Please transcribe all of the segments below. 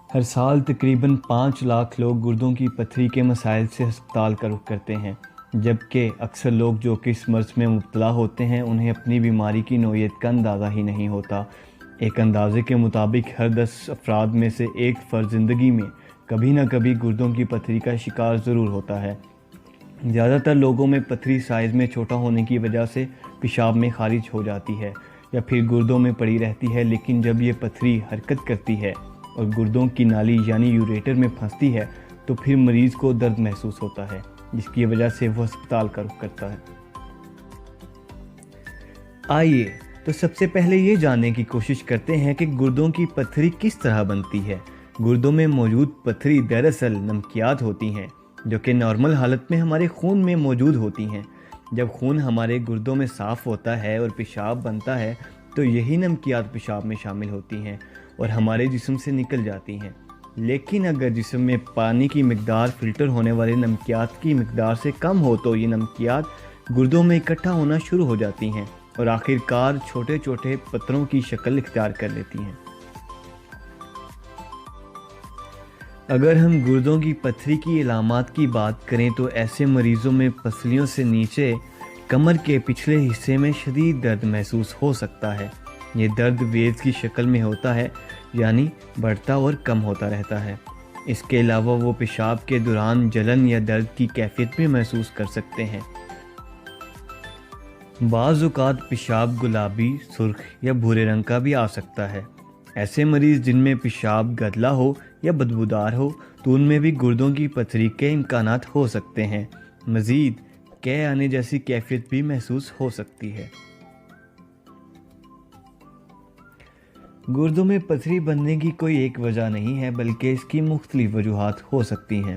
ہر سال تقریباً 5 لاکھ لوگ گردوں کی پتھری کے مسائل سے ہسپتال کا رخ کرتے ہیں، جبکہ اکثر لوگ جو کہ اس مرض میں مبتلا ہوتے ہیں انہیں اپنی بیماری کی نوعیت کا اندازہ ہی نہیں ہوتا۔ ایک اندازے کے مطابق ہر 10 افراد میں سے ایک فرد زندگی میں کبھی نہ کبھی گردوں کی پتھری کا شکار ضرور ہوتا ہے۔ زیادہ تر لوگوں میں پتھری سائز میں چھوٹا ہونے کی وجہ سے پیشاب میں خارج ہو جاتی ہے یا پھر گردوں میں پڑی رہتی ہے، لیکن جب یہ پتھری حرکت کرتی ہے اور گردوں کی نالی یعنی یوریٹر میں پھنستی ہے تو پھر مریض کو درد محسوس ہوتا ہے، جس کی وجہ سے وہ ہسپتال کا رخ کرتا ہے۔ آئیے تو سب سے پہلے یہ جاننے کی کوشش کرتے ہیں کہ گردوں کی پتھری کس طرح بنتی ہے۔ گردوں میں موجود پتھری دراصل نمکیات ہوتی ہیں جو کہ نارمل حالت میں ہمارے خون میں موجود ہوتی ہیں۔ جب خون ہمارے گردوں میں صاف ہوتا ہے اور پیشاب بنتا ہے تو یہی نمکیات پیشاب میں شامل ہوتی ہیں اور ہمارے جسم سے نکل جاتی ہیں۔ لیکن اگر جسم میں پانی کی مقدار فلٹر ہونے والے نمکیات کی مقدار سے کم ہو تو یہ نمکیات گردوں میں اکٹھا ہونا شروع ہو جاتی ہیں اور آخر کار چھوٹے چھوٹے پتھروں کی شکل اختیار کر لیتی ہیں۔ اگر ہم گردوں کی پتھری کی علامات کی بات کریں تو ایسے مریضوں میں پسلیوں سے نیچے کمر کے پچھلے حصے میں شدید درد محسوس ہو سکتا ہے۔ یہ درد ویوز کی شکل میں ہوتا ہے، یعنی بڑھتا اور کم ہوتا رہتا ہے۔ اس کے علاوہ وہ پیشاب کے دوران جلن یا درد کی کیفیت بھی محسوس کر سکتے ہیں۔ بعض اوقات پیشاب گلابی، سرخ یا بھورے رنگ کا بھی آ سکتا ہے۔ ایسے مریض جن میں پیشاب گدلا ہو یا بدبودار ہو تو ان میں بھی گردوں کی پتھری کے امکانات ہو سکتے ہیں۔ مزید قے آنے جیسی کیفیت بھی محسوس ہو سکتی ہے۔ گردوں میں پتھری بننے کی کوئی ایک وجہ نہیں ہے، بلکہ اس کی مختلف وجوہات ہو سکتی ہیں۔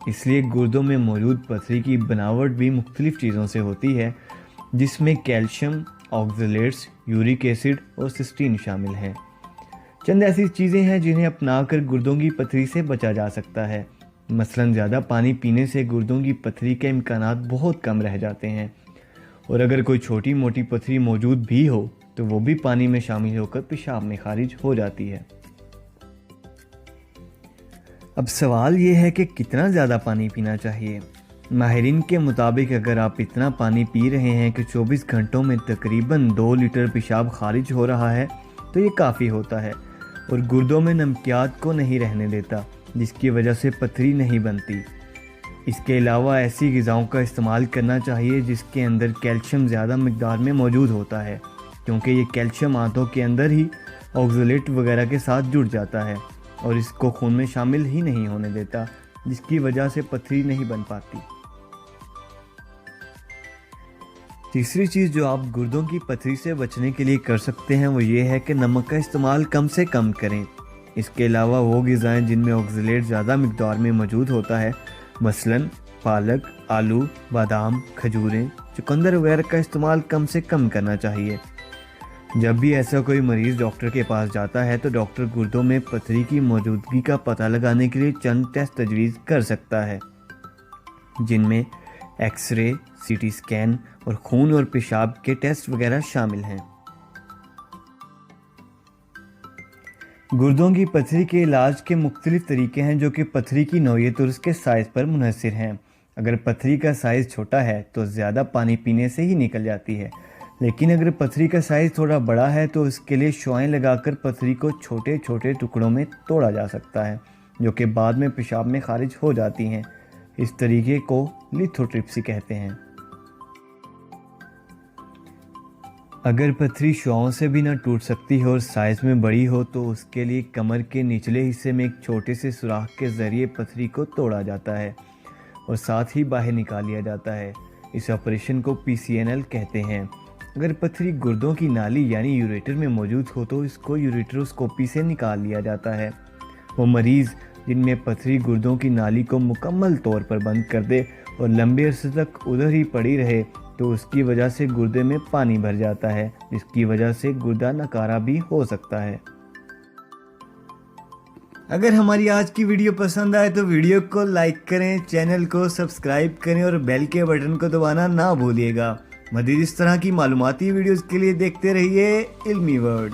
اس لیے گردوں میں موجود پتھری کی بناوٹ بھی مختلف چیزوں سے ہوتی ہے، جس میں کیلشیم، آکزیلیٹس، یورک ایسڈ اور سسٹین شامل ہیں۔ چند ایسی چیزیں ہیں جنہیں اپنا کر گردوں کی پتھری سے بچا جا سکتا ہے۔ مثلاً زیادہ پانی پینے سے گردوں کی پتھری کے امکانات بہت کم رہ جاتے ہیں، اور اگر کوئی چھوٹی موٹی پتھری موجود بھی ہو تو وہ بھی پانی میں شامل ہو کر پیشاب میں خارج ہو جاتی ہے۔ اب سوال یہ ہے کہ کتنا زیادہ پانی پینا چاہیے؟ ماہرین کے مطابق اگر آپ اتنا پانی پی رہے ہیں کہ 24 گھنٹوں میں تقریباً 2 لیٹر پیشاب خارج ہو رہا ہے تو یہ کافی ہوتا ہے اور گردوں میں نمکیات کو نہیں رہنے دیتا، جس کی وجہ سے پتھری نہیں بنتی۔ اس کے علاوہ ایسی غذاؤں کا استعمال کرنا چاہیے جس کے اندر کیلشیم زیادہ مقدار میں موجود ہوتا ہے، کیونکہ یہ کیلشیم آنتوں کے اندر ہی آکزیلیٹ وغیرہ کے ساتھ جڑ جاتا ہے اور اس کو خون میں شامل ہی نہیں ہونے دیتا، جس کی وجہ سے پتھری نہیں بن پاتی۔ تیسری چیز جو آپ گردوں کی پتھری سے بچنے کے لیے کر سکتے ہیں وہ یہ ہے کہ نمک کا استعمال کم سے کم کریں۔ اس کے علاوہ وہ غذائیں جن میں آکزیلیٹ زیادہ مقدار میں موجود ہوتا ہے، مثلاً پالک، آلو، بادام، کھجوریں، چقندر وغیرہ کا استعمال کم سے کم کرنا چاہیے۔ جب بھی ایسا کوئی مریض ڈاکٹر کے پاس جاتا ہے تو ڈاکٹر گردوں میں پتھری کی موجودگی کا پتہ لگانے کے لیے چند ٹیسٹ تجویز کر سکتا ہے، جن میں X ray, C T scan اور خون اور پیشاب کے ٹیسٹ وغیرہ شامل ہیں۔ گردوں کی پتھری کے علاج کے مختلف طریقے ہیں جو کہ پتھری کی نوعیت اور اس کے سائز پر منحصر ہیں۔ اگر پتھری کا سائز چھوٹا ہے تو زیادہ پانی پینے سے ہی نکل جاتی ہے، لیکن اگر پتھری کا سائز تھوڑا بڑا ہے تو اس کے لیے شعاعیں لگا کر پتھری کو چھوٹے چھوٹے ٹکڑوں میں توڑا جا سکتا ہے، جو کہ بعد میں پیشاب میں خارج ہو جاتی ہیں۔ اس طریقے کو لیتھوٹرپسی کہتے ہیں۔ اگر پتھری شعاعوں سے بھی نہ ٹوٹ سکتی ہو اور سائز میں بڑی ہو تو اس کے لیے کمر کے نچلے حصے میں ایک چھوٹے سے سوراخ کے ذریعے پتھری کو توڑا جاتا ہے اور ساتھ ہی باہر نکال لیا جاتا ہے۔ اس آپریشن کو PCNL کہتے ہیں۔ اگر پتھری گردوں کی نالی یعنی یوریٹر میں موجود ہو تو اس کو یوریٹروسکوپی سے نکال لیا جاتا ہے۔ وہ مریض جن میں پتھری گردوں کی نالی کو مکمل طور پر بند کر دے اور لمبے عرصے تک ادھر ہی پڑی رہے تو اس کی وجہ سے گردے میں پانی بھر جاتا ہے، جس کی وجہ سے گردہ نکارہ بھی ہو سکتا ہے۔ اگر ہماری آج کی ویڈیو پسند آئے تو ویڈیو کو لائک کریں، چینل کو سبسکرائب کریں اور بیل کے بٹن کو دبانا نہ بھولیے گا۔ مزید اس طرح کی معلوماتی ویڈیوز کے لیے دیکھتے رہیے علمی ورڈ۔